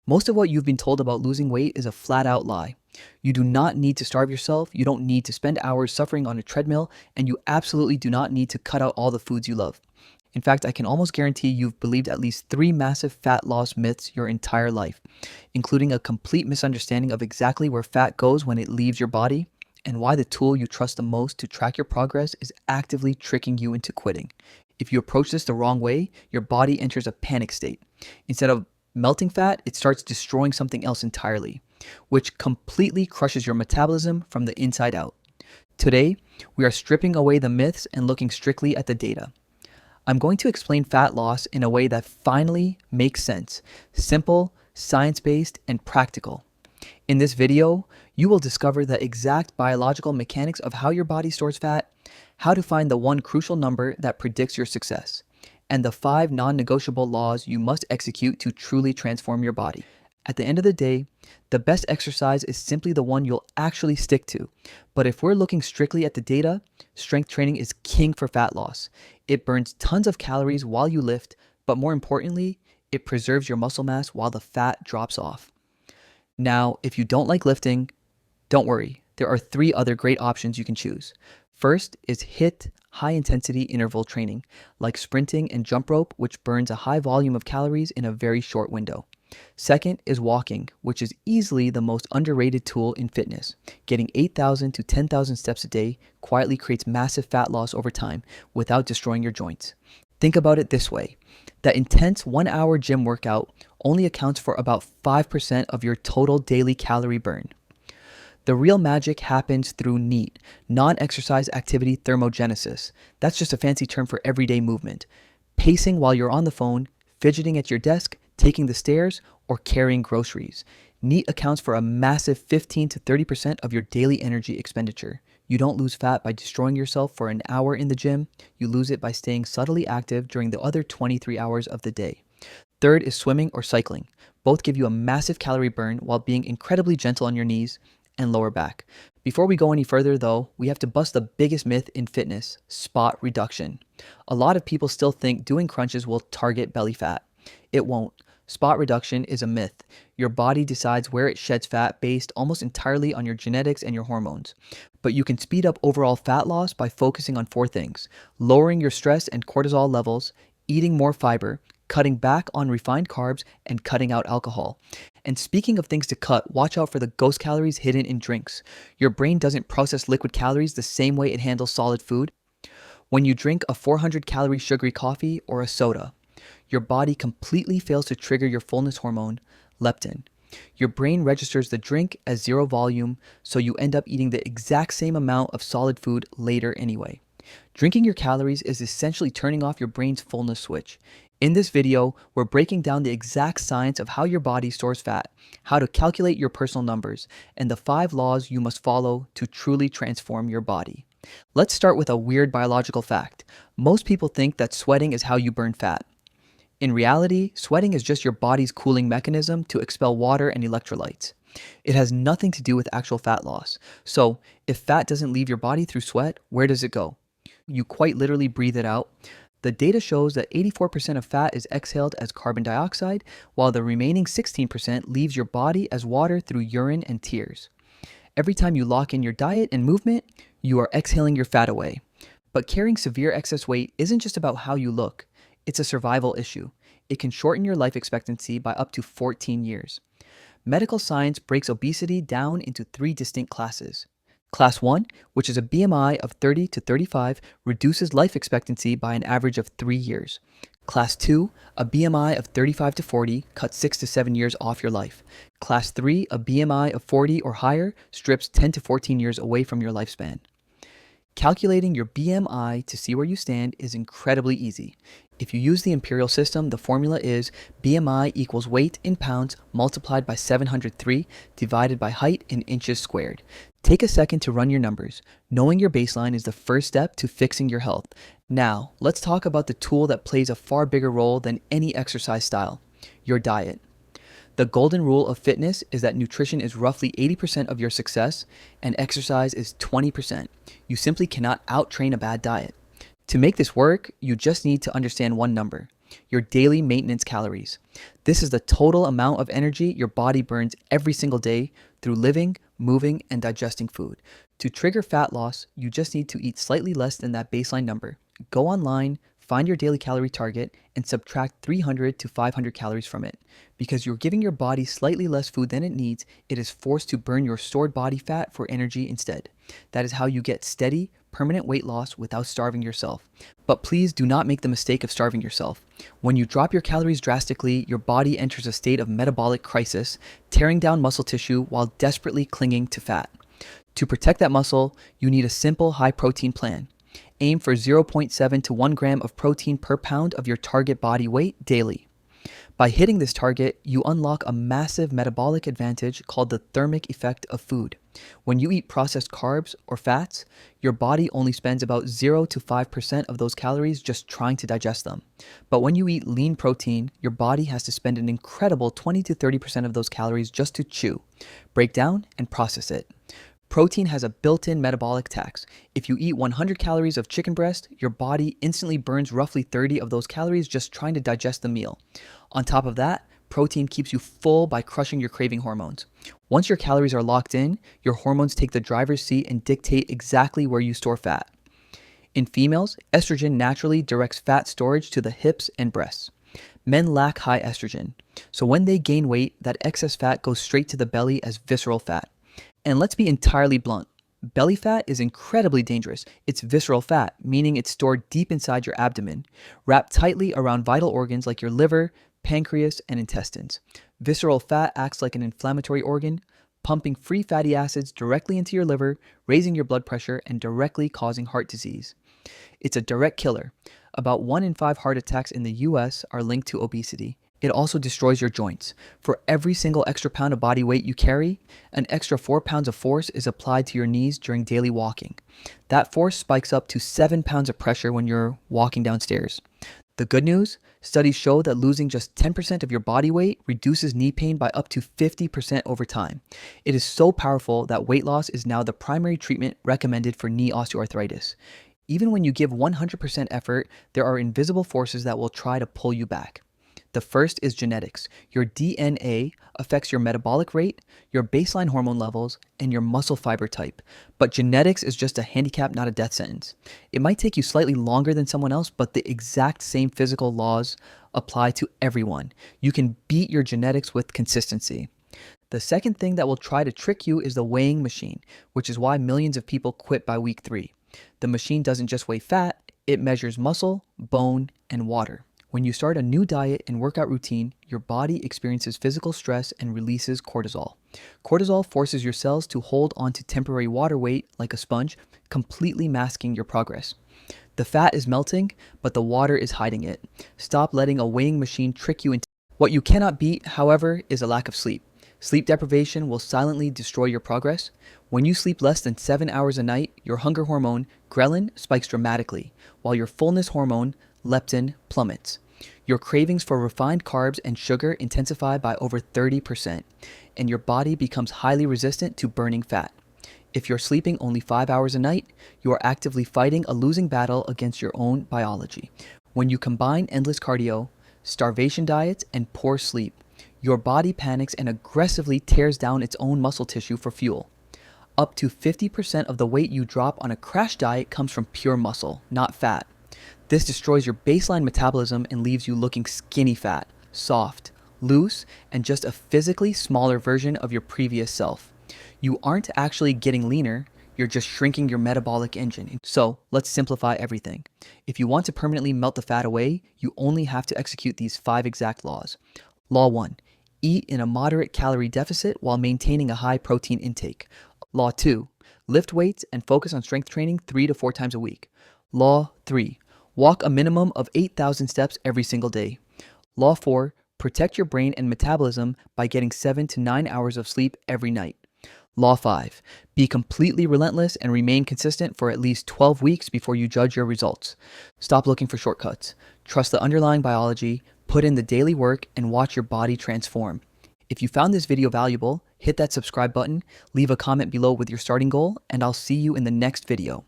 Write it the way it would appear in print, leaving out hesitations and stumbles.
Most of what you've been told about losing weight is a flat out lie. You do not need to starve yourself, you don't need to spend hours suffering on a treadmill, and you absolutely do not need to cut out all the foods you love. In fact, I can almost guarantee you've believed at least 3 massive fat loss myths your entire life, including a complete misunderstanding of exactly where fat goes when it leaves your body, and why the tool you trust the most to track your progress is actively tricking you into quitting. If you approach this the wrong way, your body enters a panic state. Instead of melting fat, it starts destroying something else entirely, which completely crushes your metabolism from the inside out. Today, we are stripping away the myths and looking strictly at the data. I'm going to explain fat loss in a way that finally makes sense, simple, science-based, and practical. In this video, you will discover the exact biological mechanics of how your body stores fat, how to find the one crucial number that predicts your success, and the 5 non-negotiable laws you must execute to truly transform your body. At the end of the day, the best exercise is simply the one you'll actually stick to. But if we're looking strictly at the data, strength training is king for fat loss. It burns tons of calories while you lift, but more importantly, it preserves your muscle mass while the fat drops off. Now, if you don't like lifting, don't worry. There are 3 other great options you can choose. First is HIIT, high-intensity interval training, like sprinting and jump rope, which burns a high volume of calories in a very short window. Second is walking, which is easily the most underrated tool in fitness. Getting 8,000 to 10,000 steps a day quietly creates massive fat loss over time without destroying your joints. Think about it this way. That intense 1-hour gym workout only accounts for about 5% of your total daily calorie burn. The real magic happens through NEAT, non-exercise activity thermogenesis. That's just a fancy term for everyday movement. Pacing while you're on the phone, fidgeting at your desk, taking the stairs, or carrying groceries. NEAT accounts for a massive 15 to 30% of your daily energy expenditure. You don't lose fat by destroying yourself for an hour in the gym. You lose it by staying subtly active during the other 23 hours of the day. Third is swimming or cycling. Both give you a massive calorie burn while being incredibly gentle on your knees and lower back. Before we go any further though, we have to bust the biggest myth in fitness, spot reduction. A lot of people still think doing crunches will target belly fat. It won't. Spot reduction is a myth. Your body decides where it sheds fat based almost entirely on your genetics and your hormones. But you can speed up overall fat loss by focusing on 4 things: lowering your stress and cortisol levels, eating more fiber, cutting back on refined carbs, and cutting out alcohol. And speaking of things to cut, watch out for the ghost calories hidden in drinks. Your brain doesn't process liquid calories the same way it handles solid food. When you drink a 400-calorie sugary coffee or a soda, your body completely fails to trigger your fullness hormone, leptin. Your brain registers the drink as 0 volume, so you end up eating the exact same amount of solid food later anyway. Drinking your calories is essentially turning off your brain's fullness switch. In this video, we're breaking down the exact science of how your body stores fat, how to calculate your personal numbers, and the 5 laws you must follow to truly transform your body. Let's start with a weird biological fact. Most people think that sweating is how you burn fat. In reality, sweating is just your body's cooling mechanism to expel water and electrolytes. It has nothing to do with actual fat loss. So, if fat doesn't leave your body through sweat, where does it go? You quite literally breathe it out. The data shows that 84% of fat is exhaled as carbon dioxide, while the remaining 16% leaves your body as water through urine and tears. Every time you lock in your diet and movement, you are exhaling your fat away. But carrying severe excess weight isn't just about how you look. It's a survival issue. It can shorten your life expectancy by up to 14 years. Medical science breaks obesity down into 3 distinct classes. Class 1, which is a BMI of 30 to 35, reduces life expectancy by an average of 3 years. Class 2, a BMI of 35 to 40, cuts 6 to 7 years off your life. Class 3, a BMI of 40 or higher, strips 10 to 14 years away from your lifespan. Calculating your BMI to see where you stand is incredibly easy. If you use the imperial system, the formula is BMI equals weight in pounds multiplied by 703 divided by height in inches squared. Take a second to run your numbers. Knowing your baseline is the first step to fixing your health. Now, let's talk about the tool that plays a far bigger role than any exercise style: your diet. The golden rule of fitness is that nutrition is roughly 80% of your success and exercise is 20%. You simply cannot out-train a bad diet. To make this work, you just need to understand one number. your daily maintenance calories. This is the total amount of energy your body burns every single day through living, moving, and digesting food. To trigger fat loss, you just need to eat slightly less than that baseline number. Go online, find your daily calorie target, and subtract 300 to 500 calories from it. Because you're giving your body slightly less food than it needs, it is forced to burn your stored body fat for energy instead. That is how you get steady, permanent weight loss without starving yourself. But please do not make the mistake of starving yourself. When you drop your calories drastically, your body enters a state of metabolic crisis, tearing down muscle tissue while desperately clinging to fat. To protect that muscle, you need a simple high protein plan. Aim for 0.7 to 1 gram of protein per pound of your target body weight daily. By hitting this target, you unlock a massive metabolic advantage called the thermic effect of food. When you eat processed carbs or fats, your body only spends about 0 to 5% of those calories just trying to digest them. But when you eat lean protein, your body has to spend an incredible 20 to 30% of those calories just to chew, break down, and process it. Protein has a built-in metabolic tax. If you eat 100 calories of chicken breast, your body instantly burns roughly 30 of those calories just trying to digest the meal. On top of that, protein keeps you full by crushing your craving hormones. Once your calories are locked in, your hormones take the driver's seat and dictate exactly where you store fat. In females, estrogen naturally directs fat storage to the hips and breasts. Men lack high estrogen, so when they gain weight, that excess fat goes straight to the belly as visceral fat. And let's be entirely blunt. Belly fat is incredibly dangerous. It's visceral fat, meaning it's stored deep inside your abdomen, wrapped tightly around vital organs like your liver, pancreas, and intestines. Visceral fat acts like an inflammatory organ, pumping free fatty acids directly into your liver, raising your blood pressure, and directly causing heart disease. It's a direct killer. About 1 in 5 heart attacks in the US are linked to obesity. It also destroys your joints. For every single extra pound of body weight you carry, an extra 4 pounds of force is applied to your knees during daily walking. That force spikes up to 7 pounds of pressure when you're walking downstairs. The good news? Studies show that losing just 10% of your body weight reduces knee pain by up to 50% over time. It is so powerful that weight loss is now the primary treatment recommended for knee osteoarthritis. Even when you give 100% effort, there are invisible forces that will try to pull you back. The first is genetics. Your DNA affects your metabolic rate, your baseline hormone levels, and your muscle fiber type. But genetics is just a handicap, not a death sentence. It might take you slightly longer than someone else, but the exact same physical laws apply to everyone. You can beat your genetics with consistency. The second thing that will try to trick you is the weighing machine, which is why millions of people quit by week 3. The machine doesn't just weigh fat, it measures muscle, bone, and water. When you start a new diet and workout routine, your body experiences physical stress and releases cortisol. Cortisol forces your cells to hold onto temporary water weight like a sponge, completely masking your progress. The fat is melting, but the water is hiding it. Stop letting a weighing machine trick you into. What you cannot beat, however, is a lack of sleep. Sleep deprivation will silently destroy your progress. When you sleep less than 7 hours a night, your hunger hormone, ghrelin, spikes dramatically, while your fullness hormone, leptin, plummets. Your cravings for refined carbs and sugar intensify by over 30%, and your body becomes highly resistant to burning fat. If you're sleeping only 5 hours a night, you are actively fighting a losing battle against your own biology. When you combine endless cardio, starvation diets, and poor sleep, your body panics and aggressively tears down its own muscle tissue for fuel. Up to 50% of the weight you drop on a crash diet comes from pure muscle, not fat. This destroys your baseline metabolism and leaves you looking skinny fat, soft, loose, and just a physically smaller version of your previous self. You aren't actually getting leaner, you're just shrinking your metabolic engine. So let's simplify everything. If you want to permanently melt the fat away, you only have to execute these 5 exact laws. Law 1. Eat in a moderate calorie deficit while maintaining a high protein intake. Law 2. Lift weights and focus on strength training 3 to 4 times a week. Law 3. Walk a minimum of 8,000 steps every single day. Law 4. Protect your brain and metabolism by getting 7 to 9 hours of sleep every night. Law 5. Be completely relentless and remain consistent for at least 12 weeks before you judge your results. Stop looking for shortcuts. Trust the underlying biology, put in the daily work, and watch your body transform. If you found this video valuable, hit that subscribe button, leave a comment below with your starting goal, and I'll see you in the next video.